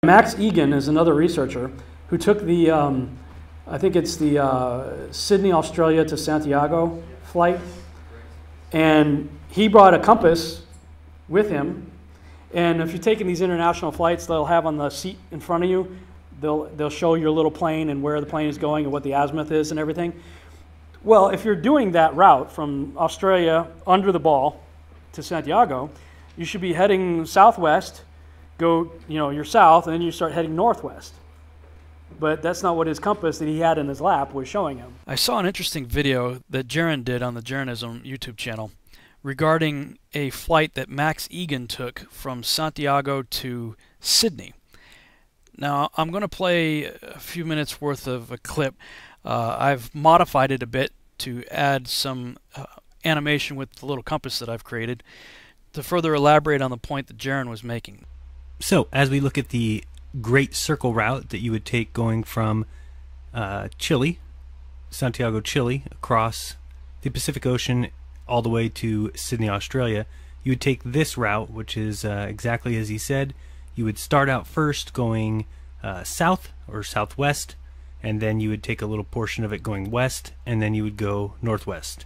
Max Egan is another researcher who took the, I think it's the Sydney, Australia to Santiago flight, and he brought a compass with him. And if you're taking these international flights, they'll have on the seat in front of you, they'll show your little plane and where the plane is going and what the azimuth is and everything. Well, if you're doing that route from Australia under the ball to Santiago, you should be heading southwest, go, you're south, and then you start heading northwest. But that's not what his compass that he had in his lap was showing him. I saw an interesting video that Jaron did on the Jaronism YouTube channel regarding a flight that Max Egan took from Santiago to Sydney. Now, I'm going to play a few minutes worth of a clip. I've modified it a bit to add some animation with the little compass that I've created to further elaborate on the point that Jaron was making. So, as we look at the Great Circle route that you would take going from Chile, Santiago, Chile, across the Pacific Ocean all the way to Sydney, Australia, you would take this route, which is exactly as he said. You would start out first going south or southwest, and then you would take a little portion of it going west, and then you would go northwest.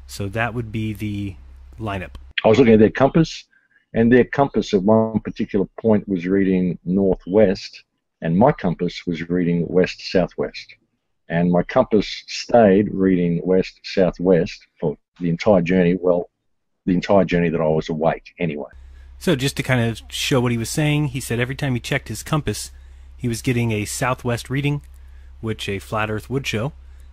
So that would be the lineup. I was looking at their compass, and their compass at one particular point was reading northwest, and my compass was reading west-southwest. And my compass stayed reading west-southwest for the entire journey, well, the entire journey that I was awake anyway. So just to kind of show what he was saying, he said every time he checked his compass, he was getting a southwest reading, which a flat earth would show,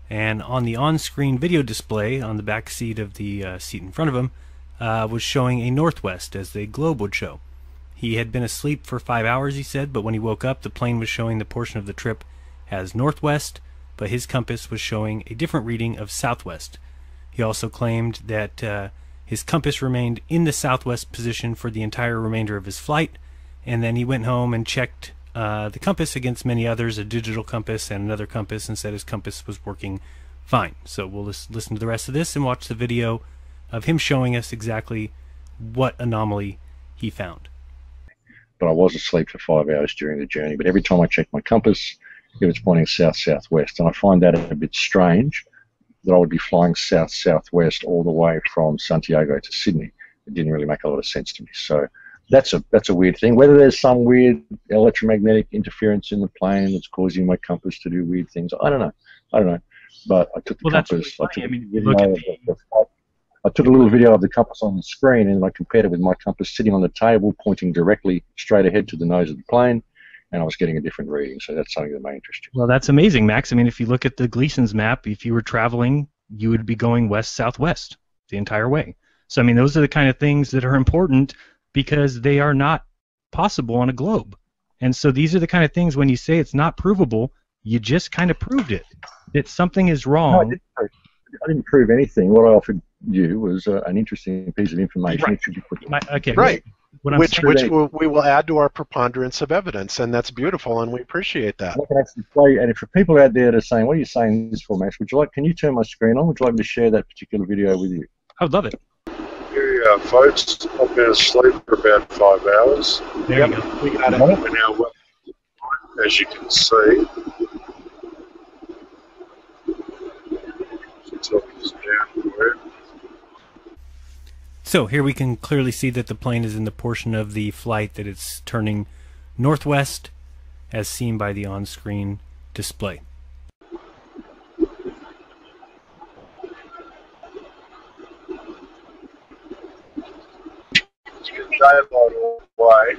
and on the on-screen video display on the back seat of the seat in front of him was showing a northwest, as the globe would show. He had been asleep for 5 hours, he said, but when he woke up, the plane was showing the portion of the trip as northwest, but his compass was showing a different reading of southwest. He also claimed that his compass remained in the southwest position for the entire remainder of his flight, and then he went home and checked the compass against many others, a digital compass and another compass, and said his compass was working fine. So we'll listen to the rest of this and watch the video of him showing us exactly what anomaly he found. But I was asleep for 5 hours during the journey, but every time I checked my compass, it was pointing south-southwest, and I find that a bit strange that I would be flying south-southwest all the way from Santiago to Sydney. It didn't really make a lot of sense to me. So that's a weird thing. Whether there's some weird electromagnetic interference in the plane that's causing my compass to do weird things, I don't know. But I took the compass. I took a little video of the compass on the screen, and I compared it with my compass sitting on the table, pointing directly straight ahead to the nose of the plane, and I was getting a different reading. So that's something that may interest you. Well, that's amazing, Max. I mean, if you look at the Gleason's map, if you were traveling, you would be going west-southwest the entire way. So, I mean, those are the kind of things that are important because they are not possible on a globe. And so these are the kind of things when you say it's not provable, you just kind of proved it. That something is wrong. No, I didn't prove anything. What I offered you was an interesting piece of information. Right. It should be put Okay. Right. Which we will add to our preponderance of evidence, and that's beautiful, and we appreciate that. I can actually play, and for people out there that are saying, "What are you saying this for, Max?" Can you turn my screen on? Would you like me to share that particular video with you? I would love it. Yeah, folks, I've been asleep for about 5 hours. There you go. We got it. We're now well, as you can see. So here we can clearly see that the plane is in the portion of the flight that it's turning northwest, as seen by the on-screen display. Daylight all the way.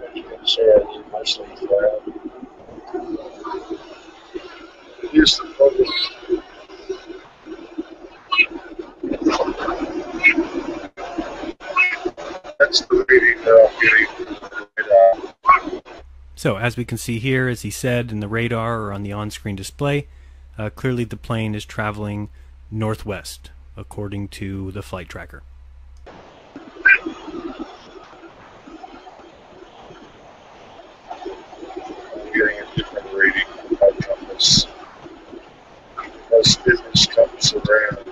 As you can see, it's mostly cloud. Here's the problem. That's the reading that I'm getting. So as we can see here, as he said in the radar or on the on-screen display, clearly the plane is traveling northwest according to the flight tracker. Getting a different reading by compass. Most business comes around.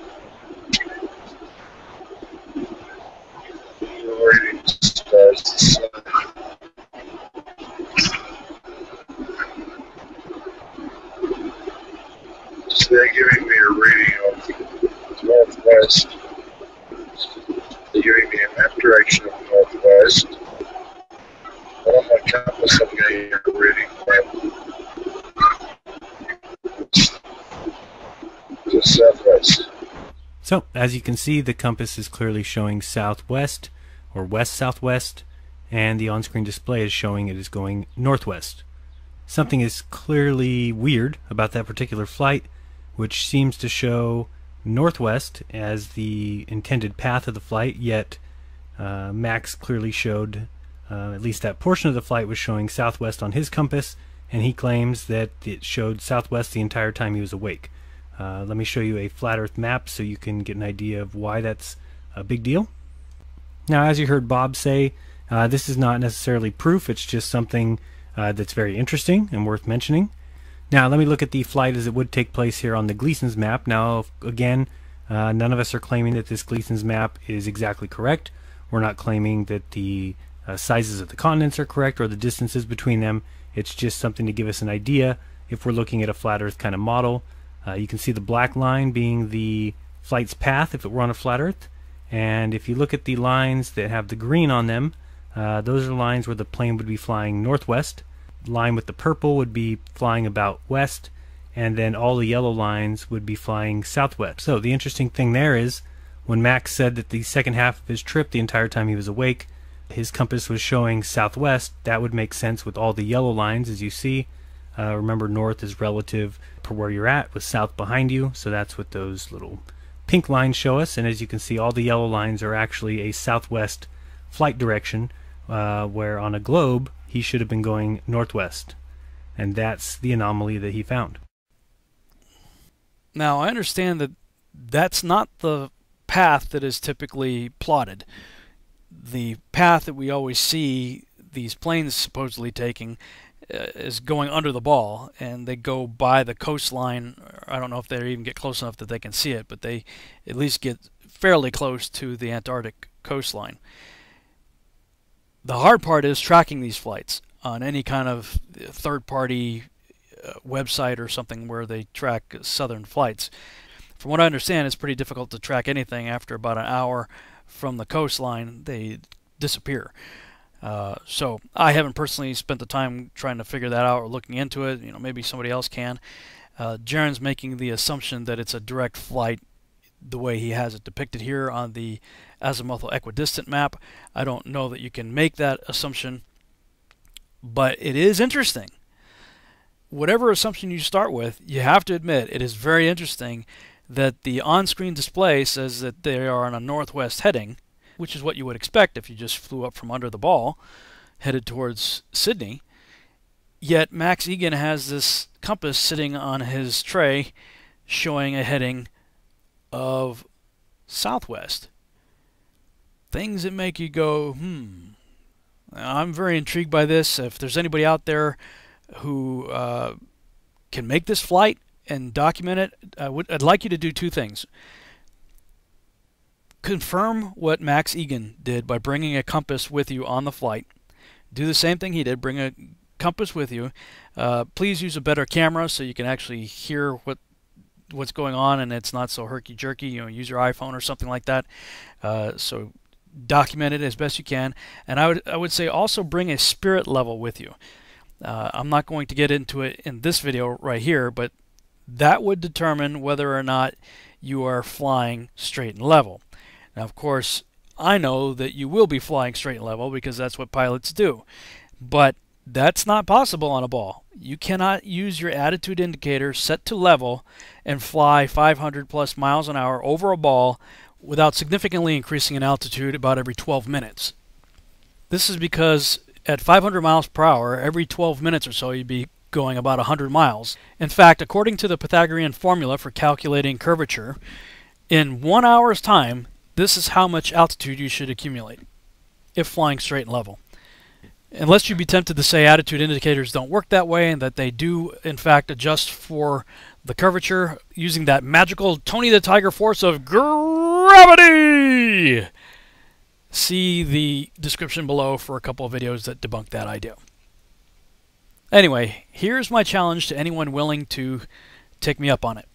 So they're giving me a reading of northwest. They're giving me a map direction of northwest. But on my compass, I'm getting a reading to southwest. So, as you can see, the compass is clearly showing southwest or west-southwest, and the on-screen display is showing it is going northwest. Something is clearly weird about that particular flight, which seems to show northwest as the intended path of the flight, yet Max clearly showed, at least that portion of the flight was showing southwest on his compass, and he claims that it showed southwest the entire time he was awake. Let me show you a flat Earth map so you can get an idea of why that's a big deal. Now, as you heard Bob say, this is not necessarily proof, it's just something that's very interesting and worth mentioning. Now, let me look at the flight as it would take place here on the Gleason's map. Now, again, none of us are claiming that this Gleason's map is exactly correct. We're not claiming that the sizes of the continents are correct or the distances between them. It's just something to give us an idea if we're looking at a flat Earth kind of model. You can see the black line being the flight's path if it were on a flat Earth, and if you look at the lines that have the green on them, those are lines where the plane would be flying northwest. The line with the purple would be flying about west, and then all the yellow lines would be flying southwest. So the interesting thing there is, when Max said that the second half of his trip, the entire time he was awake, his compass was showing southwest, that would make sense with all the yellow lines as you see. Remember, north is relative to where you're at, with south behind you, so that's what those little pink lines show us. And as you can see, all the yellow lines are actually a southwest flight direction, where on a globe he should have been going northwest, and that's the anomaly that he found. Now, I understand that that's not the path that is typically plotted. The path that we always see these planes supposedly taking is going under the ball, and they go by the coastline. I don't know if they even get close enough that they can see it, but they at least get fairly close to the Antarctic coastline. The hard part is tracking these flights on any kind of third-party website or something where they track southern flights. From what I understand, it's pretty difficult to track anything. After about an hour from the coastline, they disappear. So I haven't personally spent the time trying to figure that out or looking into it. You know, maybe somebody else can. Jaron's making the assumption that it's a direct flight the way he has it depicted here on the azimuthal equidistant map. I don't know that you can make that assumption, but it is interesting. Whatever assumption you start with, you have to admit it is very interesting that the on-screen display says that they are on a northwest heading, which is what you would expect if you just flew up from under the ball, headed towards Sydney. Yet Max Egan has this compass sitting on his tray showing a heading of southwest. Things that make you go, I'm very intrigued by this. If there's anybody out there who can make this flight and document it, I'd like you to do two things. Confirm what Max Egan did by bringing a compass with you on the flight. Do the same thing he did. Bring a compass with you. Please use a better camera so you can actually hear what's going on and it's not so herky-jerky. You know, use your iPhone or something like that. So document it as best you can. And I would say also bring a spirit level with you. I'm not going to get into it in this video right here, but that would determine whether or not you are flying straight and level. Now, of course, I know that you will be flying straight and level because that's what pilots do. But that's not possible on a ball. You cannot use your attitude indicator set to level and fly 500 plus miles an hour over a ball without significantly increasing in altitude about every 12 minutes. This is because at 500 miles per hour, every 12 minutes or so, you'd be going about 100 miles. In fact, according to the Pythagorean formula for calculating curvature, in 1 hour's time, this is how much altitude you should accumulate if flying straight and level. Unless you be tempted to say attitude indicators don't work that way and that they do, in fact, adjust for the curvature using that magical Tony the Tiger force of gravity. See the description below for a couple of videos that debunk that idea. Anyway, here's my challenge to anyone willing to take me up on it.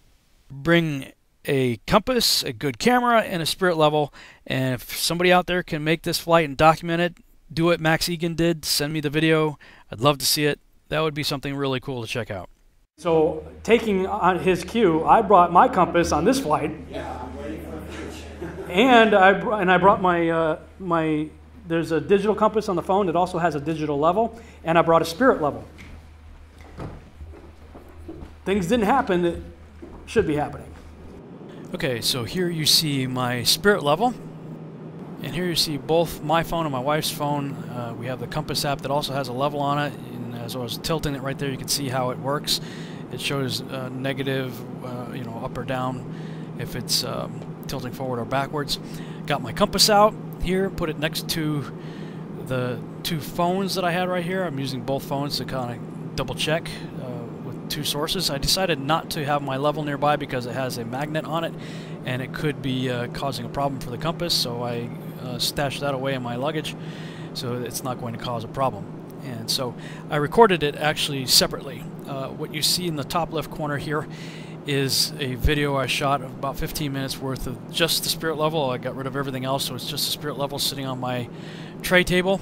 Bring a compass, a good camera, and a spirit level. And if somebody out there can make this flight and document it, do what Max Egan did, send me the video. I'd love to see it. That would be something really cool to check out. So taking on his cue, I brought my compass on this flight. And I brought my there's a digital compass on the phone that also has a digital level, and I brought a spirit level. Things didn't happen that should be happening. Okay, so here you see my spirit level, and here you see both my phone and my wife's phone. We have the compass app that also has a level on it, and as I was tilting it right there, you can see how it works. It shows negative, you know, up or down if it's tilting forward or backwards. Got my compass out here, put it next to the two phones that I had right here. I'm using both phones to kind of double check with two sources. I decided not to have my level nearby because it has a magnet on it and it could be causing a problem for the compass, so I stashed that away in my luggage so it's not going to cause a problem. And so I recorded it actually separately. What you see in the top left corner here is a video I shot of about 15 minutes worth of just the spirit level. I got rid of everything else, so it's just the spirit level sitting on my tray table,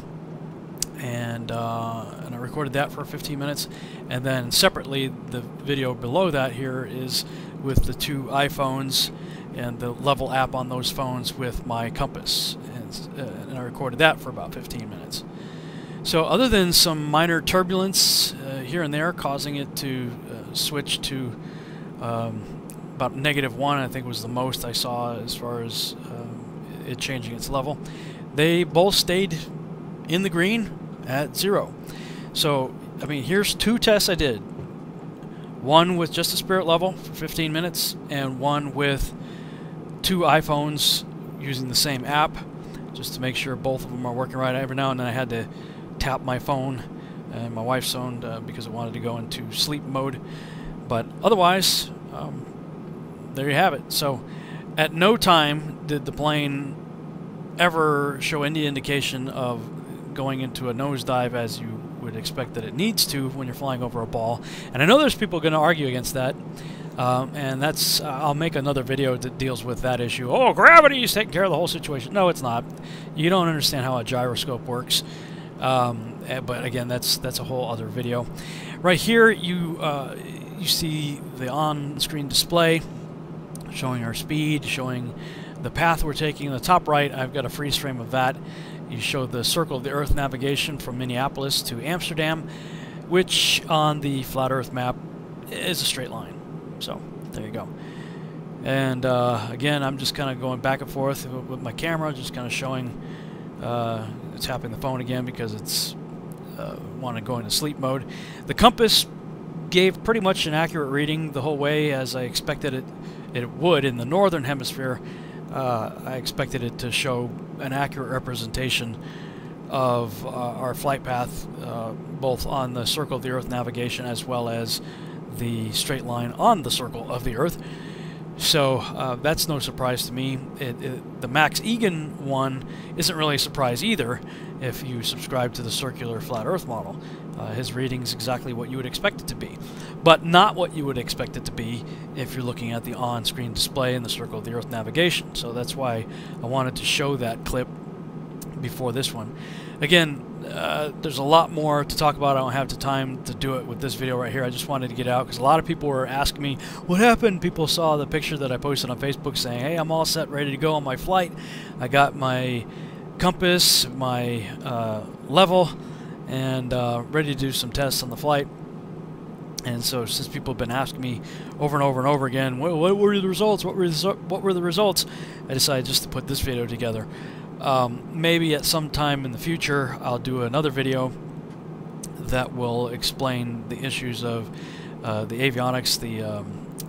and I recorded that for 15 minutes. And then separately, the video below that here is with the two iPhones and the level app on those phones with my compass, and I recorded that for about 15 minutes. So other than some minor turbulence here and there causing it to switch to about -1, I think was the most I saw as far as it changing its level, they both stayed in the green at 0. So, I mean, here's two tests I did. One with just a spirit level for 15 minutes, and one with two iPhones using the same app, just to make sure both of them are working right. Every now and then I had to tap my phone and my wife's phone because it wanted to go into sleep mode. But otherwise, there you have it. So at no time did the plane ever show any indication of going into a nosedive as you would expect that it needs to when you're flying over a ball. And I know there's people going to argue against that. And that's, I'll make another video that deals with that issue. Oh, gravity is taking care of the whole situation. No, it's not. You don't understand how a gyroscope works. But again, that's a whole other video. Right here, you see the on-screen display showing our speed, showing the path we're taking. In the top right, I've got a freeze frame of that. You show the Circle of the Earth navigation from Minneapolis to Amsterdam, which on the flat Earth map is a straight line. So there you go. And again, I'm just kind of going back and forth with my camera, just kind of showing. It's tapping the phone again because it's want to go into sleep mode. The compass gave pretty much an accurate reading the whole way, as I expected it would in the northern hemisphere. I expected it to show an accurate representation of our flight path, both on the Circle of the Earth navigation as well as the straight line on the Circle of the Earth. So that's no surprise to me. The Max Egan one isn't really a surprise either if you subscribe to the circular flat Earth model. His reading's exactly what you would expect it to be, but not what you would expect it to be if you're looking at the on-screen display in the Circle of the Earth navigation. So that's why I wanted to show that clip before this one. Again, there's a lot more to talk about. I don't have the time to do it with this video right here. I just wanted to get out because a lot of people were asking me, what happened? People saw the picture that I posted on Facebook saying, hey, I'm all set, ready to go on my flight. I got my compass, my level, and ready to do some tests on the flight. And so since people have been asking me over and over and over again, what were the results? What were the results? I decided just to put this video together. Maybe at some time in the future I'll do another video that will explain the issues of the avionics, the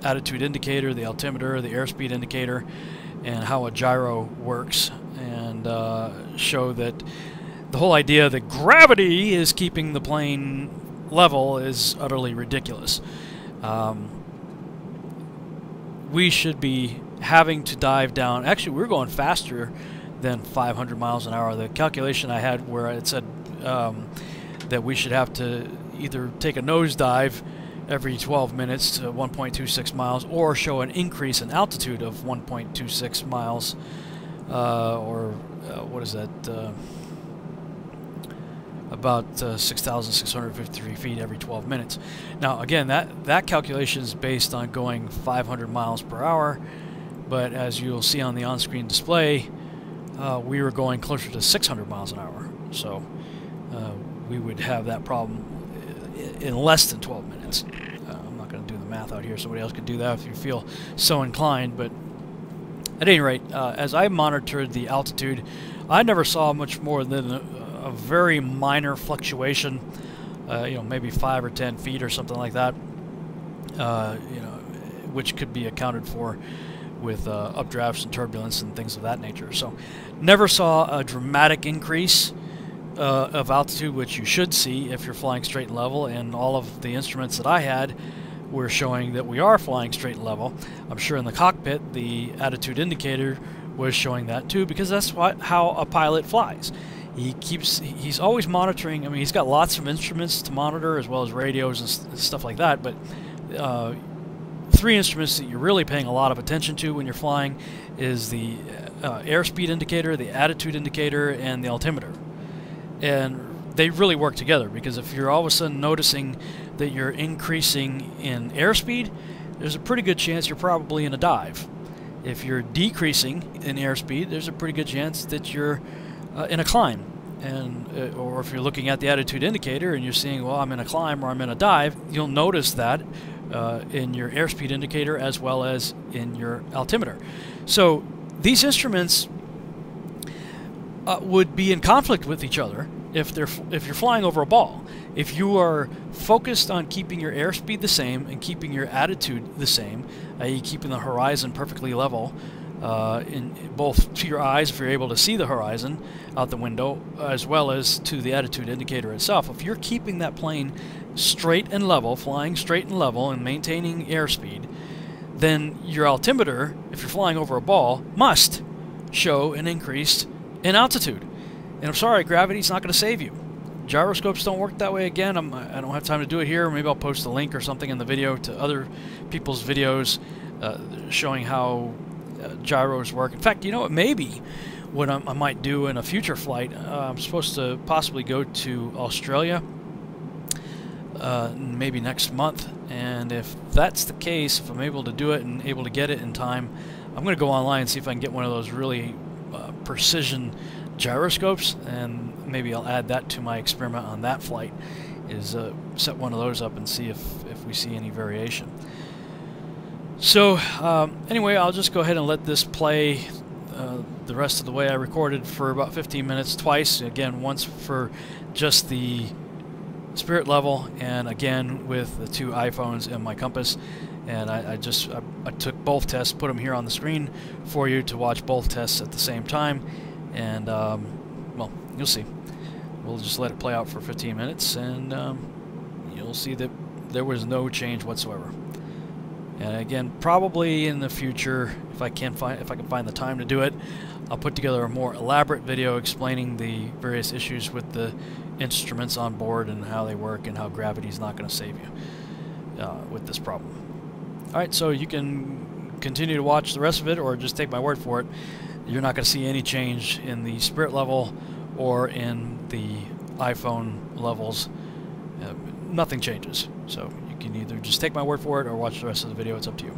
attitude indicator, the altimeter, the airspeed indicator, and how a gyro works, and show that the whole idea that gravity is keeping the plane level is utterly ridiculous. We should be having to dive down. Actually, we're going faster than 500 miles an hour. The calculation I had where it said that we should have to either take a nosedive every 12 minutes to 1.26 miles, or show an increase in altitude of 1.26 miles, what is that? About 6,653 feet every 12 minutes. Now, again, that calculation is based on going 500 miles per hour, but as you'll see on the on-screen display, we were going closer to 600 miles an hour. So we would have that problem in less than 12 minutes. I'm not going to do the math out here. Somebody else could do that if you feel so inclined. But at any rate, as I monitored the altitude, I never saw much more than a very minor fluctuation, maybe 5 or 10 feet or something like that, which could be accounted for with updrafts and turbulence and things of that nature. So never saw a dramatic increase of altitude, which you should see if you're flying straight and level, and all of the instruments that I had were showing that we are flying straight and level. I'm sure in the cockpit the attitude indicator was showing that too, because that's how a pilot flies. He's always monitoring. I mean, he's got lots of instruments to monitor, as well as radios and stuff like that, but 3 instruments that you're really paying a lot of attention to when you're flying is the airspeed indicator, the attitude indicator, and the altimeter. And they really work together, because if you're all of a sudden noticing that you're increasing in airspeed, there's a pretty good chance you're probably in a dive. If you're decreasing in airspeed, there's a pretty good chance that you're in a climb. And or if you're looking at the attitude indicator and you're seeing, well, I'm in a climb or I'm in a dive, you'll notice that in your airspeed indicator as well as in your altimeter. So these instruments would be in conflict with each other if you're flying over a ball. If you are focused on keeping your airspeed the same and keeping your attitude the same, i.e. keeping the horizon perfectly level, in both to your eyes if you're able to see the horizon out the window, as well as to the attitude indicator itself. If you're keeping that plane straight and level, flying straight and level and maintaining airspeed, then your altimeter, if you're flying over a ball, must show an increase in altitude. And I'm sorry, gravity's not going to save you. Gyroscopes don't work that way. Again, I don't have time to do it here. Maybe I'll post a link or something in the video to other people's videos showing how gyros work. In fact, you know what? Maybe what I might do in a future flight, I'm supposed to possibly go to Australia maybe next month, and if that's the case, if I'm able to do it and able to get it in time, I'm going to go online and see if I can get one of those really precision gyroscopes, and maybe I'll add that to my experiment on that flight, is set one of those up and see if we see any variation. So anyway, I'll just go ahead and let this play the rest of the way. I recorded for about 15 minutes twice, again once for just the spirit level, and again with the 2 iPhones and my compass. And I took both tests, put them here on the screen for you to watch both tests at the same time, and well, you'll see. We'll just let it play out for 15 minutes, and you'll see that there was no change whatsoever. And again, probably in the future, if I can find the time to do it, I'll put together a more elaborate video explaining the various issues with the instruments on board and how they work and how gravity is not going to save you with this problem. Alright, so you can continue to watch the rest of it, or just take my word for it. You're not going to see any change in the spirit level or in the iPhone levels. Nothing changes. So you can either just take my word for it or watch the rest of the video. It's up to you.